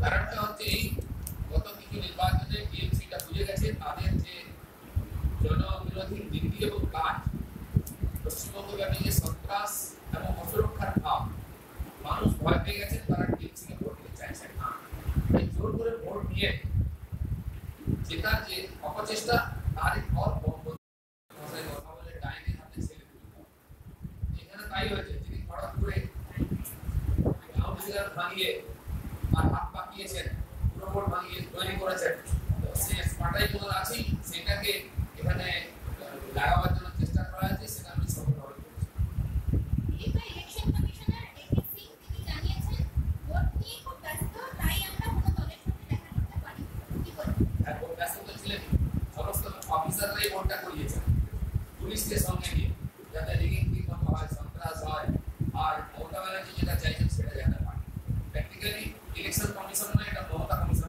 কারণটা হচ্ছে এই গত কিছু নির্বাচনে টিএমসিটা বুঝে গেছে তাদের যে জনবিরোধী নীতি এবং কাজ পশ্চিমবঙ্গব্যাপী যে সন্ত্রাস এবং অসুরক্ষার ভাব মানুষ ভয় পেয়ে গেছেন, তারা টিএমসিকে ভোট দিতে চাইছেন না। এই জোর করে ভোট নিয়ে জেতার যে অপচেষ্টা তারই ফল বন্ধ কথা বলে ডাইনি হাতে ছেলে তুলে এখানে তাই হয়েছে। যিনি খড়গপুরে কাউন্সিলর ভাঙিয়ে আর হাত পাকিয়েছেন, পুরো ভোট ভাঙিয়ে তৈরি করেছেন, সে পাটাই কোনো আছেই, সেটাকে এখানে লাগাবার জন্য চেষ্টা করা হয়েছে, সেটা আমি সফল হবে। ইলেকশন কমিশনার একে সিং তিনি জানিয়েছেন ভোট নিয়ে খুব ব্যস্ত, তাই আমরা কোনো দলের সাথে দেখা করতে পারি কি বলবো? হ্যাঁ, খুব ব্যস্ত ছিলেন, সমস্ত অফিসাররাই ভোটটা করিয়েছেন পুলিশকে সঙ্গে নিয়ে, যাতে রিগিং টিকম হয়, সন্ত্রাস হয়, আর মমতা ব্যানার্জি যেটা চাইছেন সেটা জানা পায়। প্র্যাকটিক্যালি ইলেকশন কমিশন না, এটা মমতা কমিশন।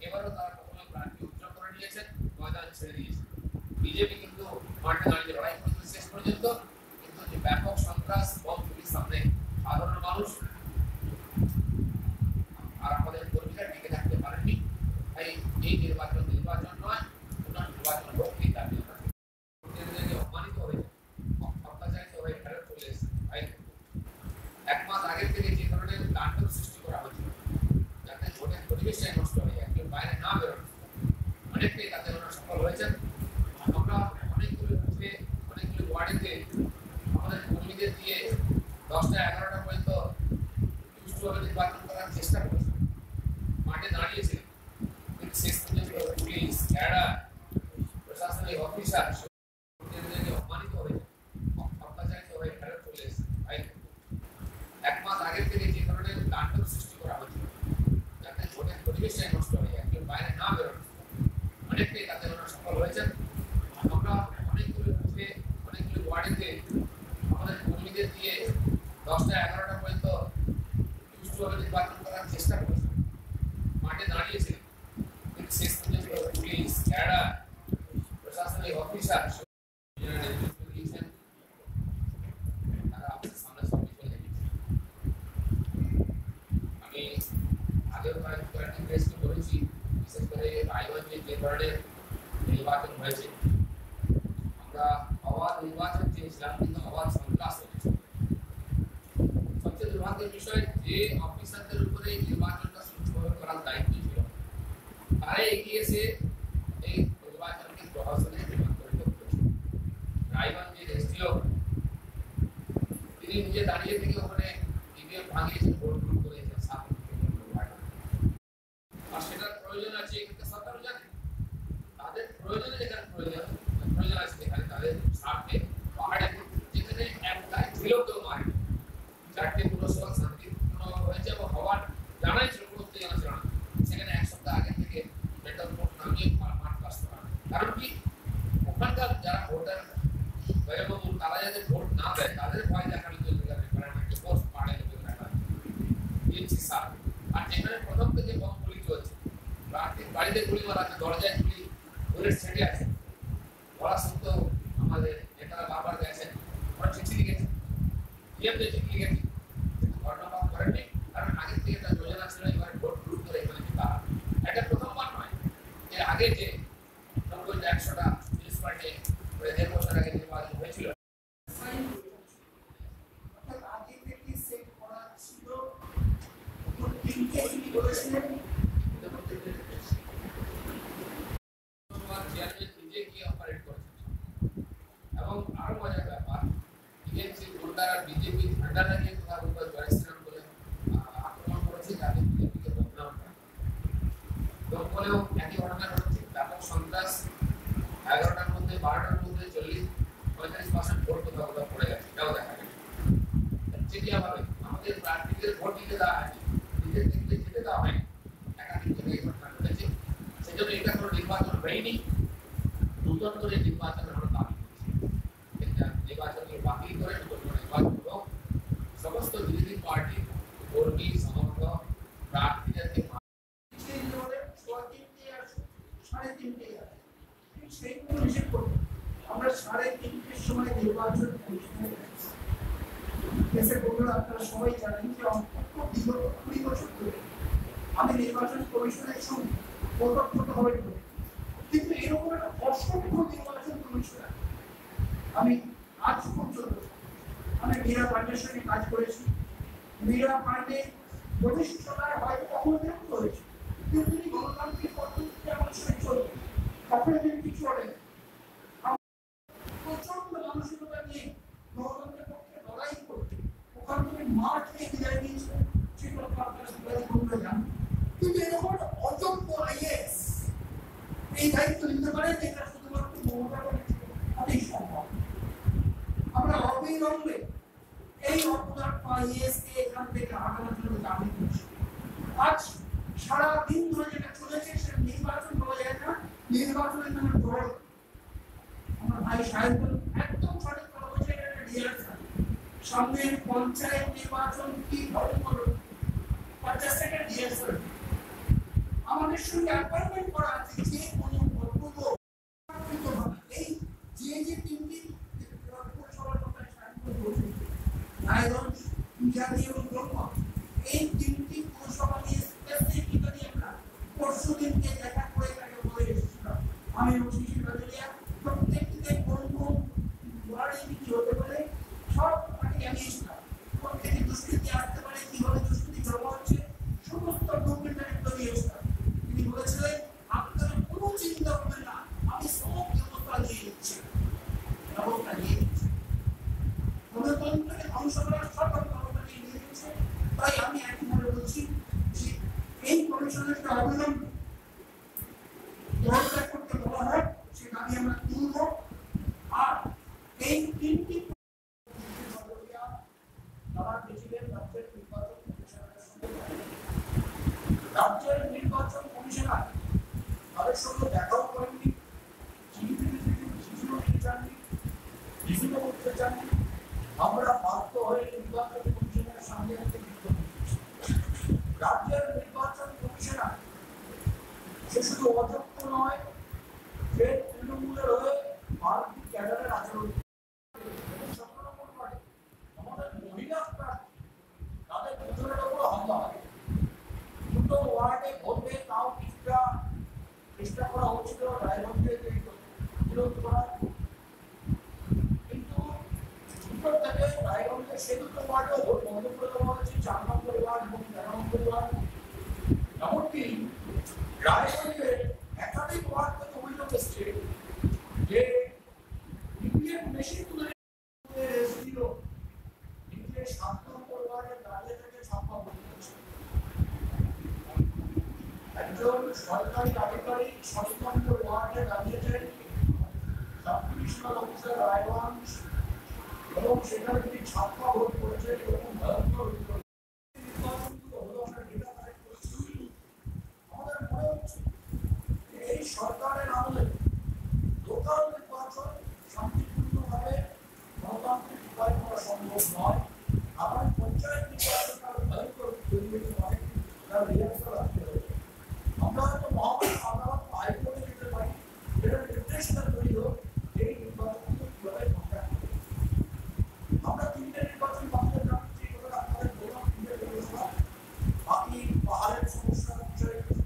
এবারও তারা প্রথমে প্রার্থী উজ্জ্বল করে নিয়েছেন, ময়দান ছেড়ে দিয়েছেন। বিজেপি কিন্তু মাঠে দাঁড়িয়ে লড়াই করতে শেষ পর্যন্ত, কিন্তু যে ব্যাপক সন্ত্রাস বম পুলিশ সামনে সাধারণ মানুষ আর আমাদের কর্মীরা টিকে থাকতে পারেননি। তাই এই নির্বাচন নয়, পুনঃ নির্বাচন হোক, এই দাবি আমরা অপমানিত হয়ে অত্যাচারিত হয়ে ফেরত চলে এসেছে। তাই এক মাস আগে থেকে যে ধরনের তাণ্ডব সৃষ্টি করা হয়েছিল, যাতে ভোটের পরিবেশটাই নষ্ট হয়ে যায়, কেউ বাইরে না বেরোনো, অনেকটাই তাতে ওনারা সফল হয়েছেন। আমরা অনেকগুলো বুথে, অনেকগুলো ওয়ার্ডেতে আমাদের কর্মীদের দিয়ে 10টা 11টা পর্যন্ত সুষ্ঠুভাবে নির্বাচন করার চেষ্টা করেছি, মাঠে দাঁড়িয়েছিলেন, কিন্তু শেষ পর্যন্ত পুলিশ, ক্যাডার, প্রশাসনিক অফিসার অপমানিত হয়ে অত্যাচারিত হয়ে ফেরত চলে এসেছে। তাই এক মাস আগে থেকে যে ধরনের তাণ্ডব সৃষ্টি করা হয়েছিল, যাতে ভোটের পরিবেশটাই নষ্ট হয়ে যায়, কেউ বাইরে না বেরোনো, অনেকটাই তাতে ওনারা সফল হয়েছেন। আমরা অনেকগুলো বুথে, অনেকগুলো ওয়ার্ডেতে আমাদের কর্মীদের দিয়ে 10টা 11টা পর্যন্ত সুষ্ঠুভাবে নির্বাচন করার চেষ্টা করেছি, মাঠে দাঁড়িয়েছিলেন, কিন্তু শেষ পর্যন্ত পুলিশ, ক্যাডার, প্রশাসনিক অফিসার আমি আগেও কয়েকটি প্রেসকে বলেছি, বিশেষ করে রায়গঞ্জে যে ধরনের নির্বাচন হয়েছে, আমরা অবাধ নির্বাচন চেয়েছিলাম, কিন্তু অবাধ সন্ত্রাস হয়েছে। সবচেয়ে দুর্ভাগ্যের বিষয়, যে অফিসারদের উপরে নির্বাচনটা সুষ্ঠুভাবে করার দায়িত্ব ছিল, তারাই এগিয়ে এসে এই নির্বাচনকে প্রহসনে রূপান্তরিত করেছে। রায়গঞ্জের এসডিও তিনি নিজে দাঁড়িয়ে থেকে ওখানে ইভিএম ভাঙিয়েছেন, ভোট গ্রুপ করেছেন, আর সেটার প্রয়োজন আছে কিন্তু সরকারও জানে। তাদের প্রয়োজনে যেখানে প্রয়োজন আছে সেখানে তাদের স্বার্থে পাহাড়ে যেখানে একটা ছিল কেউ মারে, 4টে পুরসভা শান্তিপূর্ণ হয়েছে এবং হওয়ার জানাই ছিল, করতে জানা ছিল না, সেখানে এক সপ্তাহ আগে থেকে মেটাল ভোট নামিয়ে মাঠ বাঁচতে পারে। কারণ কি, ওখানকার যারা ভোটার ব্যয়বহুল, তারা যাতে ভোট না দেয়, তাদের ভয় দেখানো চলতে যাবে পোস্ট পাড়ে টিএমসি সার। আর যেখানে প্রথম থেকে বম গুলি চলছে, প্রার্থীর বাড়িতে গুলি মারা আছে, দরজায় গুলি, বুলেট ছেড়ে আছে, বলা সত্ত্বেও আমাদের নেতারা বারবার গেছেন, ওরা চিঠি লিখেছেন, ডিএমকে চিঠি লিখেছেন, কর্ণপাত করেননি, কারণ আগে থেকে একটা যোজনা ছিল এবার ভোট গ্রুপ করে এখানে জিতা। এটা প্রথমবার নয়, এর আগে যে 90-100টা মিউনিসিপালিটি 1.5 বছর আগে নির্বাচন হয়েছিল, আগে থেকে সেট করা ছিল, তিনি বলেছিলেন নিজে গিয়ে অপারেট করেছেন। এবং আরো মজার ব্যাপার, টিএমসি গুন্ডারা বিজেপি ঠান্ডা লাগিয়ে তার উপর জয়শ্রীরাম বলে আক্রমণ করেছে, যাতে বিজেপিকে বদনাম করে। দমকলেও একই ঘটনা ঘটেছে, ব্যাপক সন্ত্রাস, 11টার মধ্যে 12টার মধ্যে 40-45% ভোট কোথাও কোথাও পড়ে গেছে, এটাও দেখা গেছে। যেভাবে আমাদের প্রার্থীদের ভোট দিতে দেওয়া হয়নি, নিজের দিকে যেতে দেওয়া হয়নি, একাধিক জায়গায় ঘটনা ঘটেছে। সেজন্য এটা কোনো নির্বাচন হয়নি, নতুন করে নির্বাচন আমরা দাবি করছি। নির্বাচনকে বাতিল করে নতুন নির্বাচন হোক, সমস্ত বিরোধী পার্টি কর্মী সমর্থক প্রার্থীদেরকে আমরা 3:30-এর সময় নির্বাচন আপনারা সবাই জানেন যে বিগত 20 বছর ধরে আমি নির্বাচন কমিশনের সঙ্গে প্রত্যক্ষভাবে করি, কিন্তু এরকম একটা অসংখ্য নির্বাচন কমিশনার আমি আজ পর্যন্ত, আমি মীরা পান্ডের সঙ্গে কাজ করেছি। মীরা পান্ডে প্রতিষ্ঠায় হয়তো কখনো বিরক্ত হয়েছে, কিন্তু তিনি গণতান্ত্রিক পদ্ধতিতে আমার সঙ্গে চলবে, কখনো তিনি কিছু করেন প্রচন্ড মানসিকতা নিয়ে গণতন্ত্রের পক্ষে লড়াই করতে ওখান থেকে মাঠ থেকে বিদায় দিয়েছে, সেগুলো আপনারা বিদায় করবে না। কিন্তু এরকম অযোগ্য আইএস এই দায়িত্ব নিতে পারে, যেটা শুধুমাত্র মমতা ব্যানার্জি সম্ভব। আমরা অবিলম্বে এই অপদার্থ আইএসকে এখান থেকে আগানোর জন্য দাবি করছি। আজ সারা দিন ধরে যেটা চলেছে সে নির্বাচন বলা যায় না, নির্বাচনের নামে দল। আমার ভাই সাহেব একদম সঠিক কথা বলছে, এটা একটা রিহার্সাল। সামনের পঞ্চায়েত নির্বাচন কি ভাবে করো, 50 সেকেন্ড রিহার্সাল। আমাদের সঙ্গে অ্যাপয়েন্টমেন্ট করা আছে যে কোনো বক্তব্য এই যে তিনটি পৌরসভার কথা সাংবাদিক বলছে, রায়গঞ্জ, ইজানি এবং ব্রহ্মা, এই তিনটি পৌরসভা নিয়ে স্পেসিফিক্যালি আমরা পরশুদিনকে দেখা করে তাকে বলে এসেছিলাম। আমি ওসিসি বাজারিয়া প্রত্যেকটিতে কোন কোন ওয়ার্ডে কি হতে পারে সব তাকে জানিয়েছিলাম। প্রত্যেকে দুষ্কৃতি আসতে পারে, কিভাবে দুষ্কৃতি জমা হচ্ছে, সমস্ত ডকুমেন্টারি দিয়েছিলাম। তিনি বলেছিলেন আপনারা কোনো চিন্তা করবেন না, আমি সব ব্যবস্থা নিয়ে নিচ্ছি, ব্যবস্থা নিয়ে নিচ্ছি। গণতন্ত্রকে ধ্বংস করার সরকার ব্যবস্থা নিয়ে নিয়েছে। তাই আমি একইভাবে বলছি যে এই কমিশনারকে অবিলম্বে পদত্যাগ করতে বলা হয়, সে দাবি আমরা তুলব। আর এই তিনটি রাজ্যের নির্বাচন কমিশনার তাদের সঙ্গে দেখাও করেননি, বিভিন্ন করতে চাননি। আমরা বাধ্য হয়ে নির্বাচন কমিশনের সামনে একটা বিক্ষোভ দিয়েছি। রাজ্যের নির্বাচন কমিশনার সে শুধু অযোগ্য নয়, সে তৃণমূলের হয়ে ভারতীয় ক্যাডারের আচরণ। আমাদের মহিলা প্রার্থী তাদের দুজনের উপর হামলা হয়। দুটো ওয়ার্ডে ভোটে তাও কিছুটা চেষ্টা করা হচ্ছিল রায়গঞ্জে বিরোধ করার, কিন্তু উত্তর থেকে রায়গঞ্জে সে দুটো ওয়ার্ডে ভোট বন্ধ করে দেওয়া হয়েছে, 4 নম্বর ওয়ার্ড এবং 13 নম্বর ওয়ার্ড। এমনকি রায়গঞ্জে একাধিক ওয়ার্ড থেকে অভিযোগ এসছে যে ইভিএম মেশিনগুলো এসেছিল, ইভিএম 7 নম্বর ওয়ার্ডে দাঁড়িয়ে থেকে ছাপ্পা বসেছে। একজন সরকারি আধিকারিক 7 নম্বর ওয়ার্ডে দাঁড়িয়েছেন, সাব ডিভিশনাল অফিসার রায়গঞ্জ, এবং সেখানে তিনি ছাপ্পা ভোট করেছেন এবং ভয়ঙ্কর নির্বাচনগুলো হলো। আমরা ডেটা কালেক্ট করছি, আমাদের মনে হচ্ছে এই সরকারের আমলে লোকাল নির্বাচন শান্তিপূর্ণভাবে গণতান্ত্রিক উপায় করা সম্ভব নয়। আবার পঞ্চায়েত নির্বাচন আরো ভয়ঙ্কর পরিবেশ নয়, তার রিহার্সাল আসতে হবে। আমরা হয়তো মহামারী আদালত হাইকোর্টে যেতে পারি, এটা নির্দেশনা তৈরি হোক এই নির্বাচনগুলো কিভাবে কন্ডাক্ট করবে। আমরা 3টে নির্বাচন বাতিল রাখছি, এগুলো আপনাদের বললাম 3টে পৌরসভা। বাকি পাহাড়ের সমস্যার বিষয়ে কিছু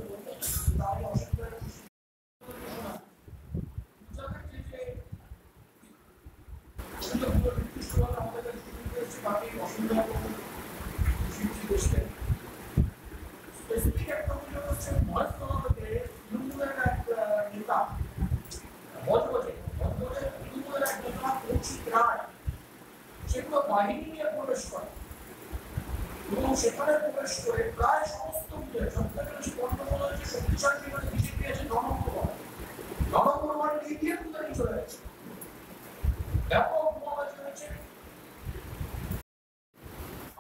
বলতে তাহলে অসুবিধা বাকি অসুবিধা স্পেসিফিক একটা অভিযোগ হচ্ছে মহেশতলাতে তৃণমূলের এক নেতা বজবজে তৃণমূলের এক নেতা কৌশিক রায় সেগুলো বাহিনী নিয়ে প্রবেশ করে এবং সেখানে প্রবেশ করে প্রায় সমস্ত মিলে সবথেকে বেশি গন্ডগোল হয়েছে শক্তিশালী যেখানে বিজেপি আছে 9 নম্বর ওয়ার্ড দিয়ে তুলে নিয়ে চলে গেছে, ব্যাপক বোমাবাজি হয়েছে।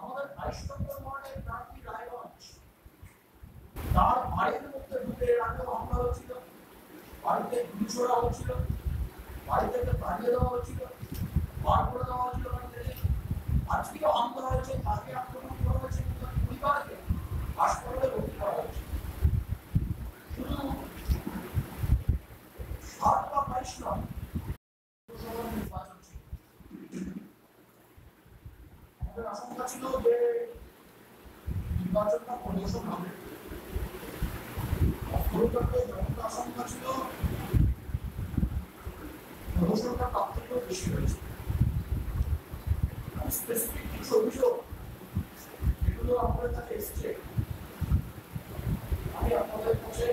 আমাদের 22 নম্বর ওয়ার্ডের প্রার্থী রায়গঞ্জ, তার বাড়ির মধ্যে ঢুকে এর আগেও হামলা হয়েছিল, বাড়িতে গুলি ছোড়া হচ্ছিল, বাড়ি থেকে তাড়িয়ে দেওয়া হচ্ছিল, বার করে দেওয়া হচ্ছিল বাড়ি থেকে। আজকেও হামলা হয়েছে, তাকে আক্রমণ করা হয়েছে, কিন্তু পরিবারকে হাসপাতালে ভর্তি করা হয়েছে। শুধু 7 বা 22 নয়, নির্বাচন ছিল। আমাদের আশঙ্কা ছিল যে নির্বাচনটা প্রদর্শন হবে। অনুসন্ধান তার থেকেও বেশি হয়েছে। আমি স্পেসিফিক কিছু অভিযোগ এগুলো আমাদের কাছে এসছে, আমি আপনাদের কাছে